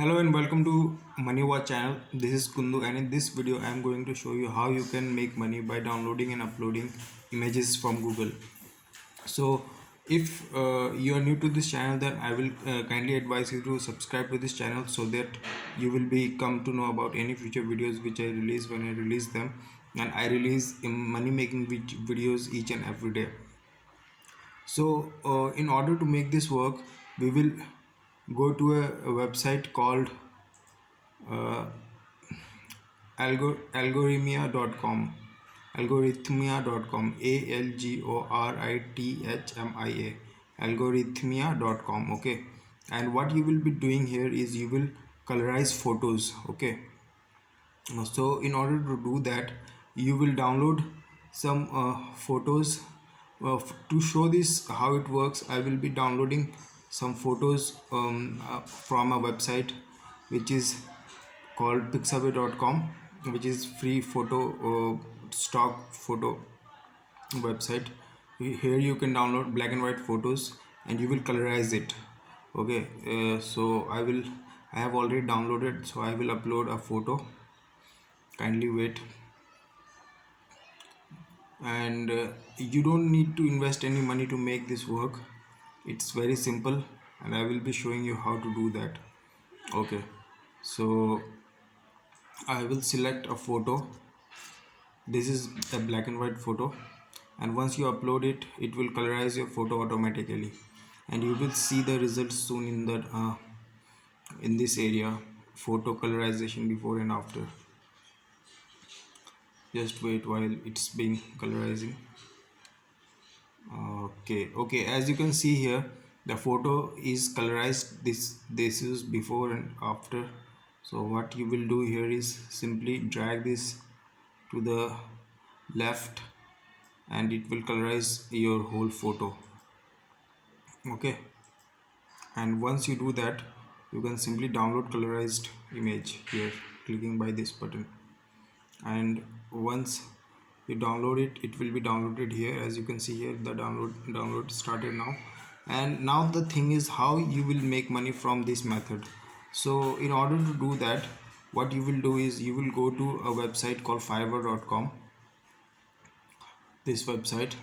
Hello and welcome to MoneyWatch channel. This is Kundu, and in this video I am going to show you how you can make money by downloading and uploading images from Google. So if you are new to this channel, then I will kindly advise you to subscribe to this channel so that you will come to know about any future videos which I release when I release them. And I release money making videos each and every day. So in order to make this work, we will go to a website called uh, algorithmia.com. algorithmia.com, algorithmia.com. Okay, and what you will be doing here is you will colorize photos. Okay, so in order to do that, you will download some photos. To show this how it works, I will be downloading some photos from a website which is called pixabay.com, which is free photo stock photo website. Here you can download black and white photos and you will colorize it. Okay, so I have already downloaded, so I will upload a photo. Kindly wait. And you don't need to invest any money to make this work. It's very simple, and I will be showing you how to do that. Okay, so I will select a photo. This is a black and white photo, and once you upload it, it will colorize your photo automatically, and you will see the results soon in this area, photo colorization before and after. Just wait while it's being colorizing. Okay, as you can see here, the photo is colorized. This is before and after. So what you will do here is simply drag this to the left and it will colorize your whole photo. Okay, and once you do that, you can simply download colorized image here, clicking by this button, and once you download it, it will be downloaded here. As you can see here, the download started now. And now the thing is how you will make money from this method. So in order to do that, what you will do is you will go to a website called fiverr.com. This website,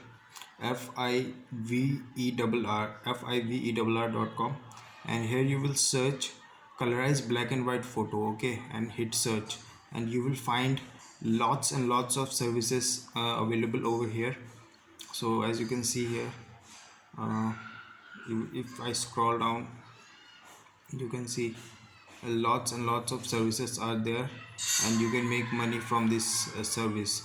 fiverr.com, and here you will search colorize black and white photo. Okay, and hit search, and you will find lots and lots of services available over here. So as you can see here, if I scroll down, you can see lots and lots of services are there, and you can make money from this service.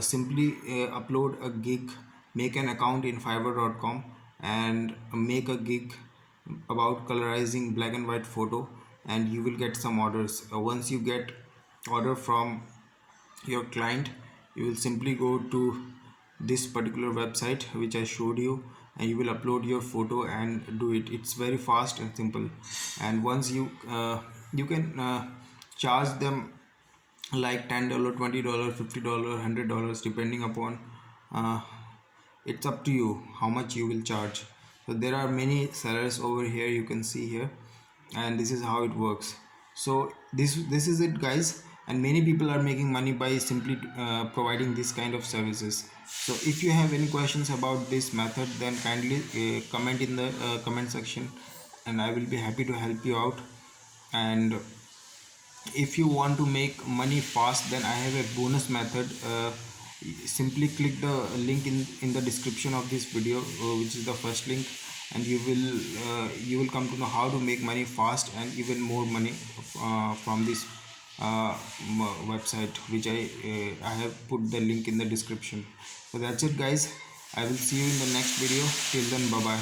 Simply upload a gig, make an account in fiverr.com and make a gig about colorizing black and white photo, and you will get some orders. Once you get order from your client, you will simply go to this particular website which I showed you, and you will upload your photo and do it. It's very fast and simple. And once you can charge them like $10, $20, $50, $100, depending upon it's up to you how much you will charge. So there are many sellers over here, you can see here, and this is how it works. So this is it, guys, and many people are making money by simply providing this kind of services. So if you have any questions about this method, then kindly comment in the comment section, and I will be happy to help you out. And if you want to make money fast, then I have a bonus method. Simply click the link in the description of this video, which is the first link, and you will come to know how to make money fast and even more money from this website, which I have put the link in the description. So that's it, guys. I will see you in the next video. Till then, bye bye.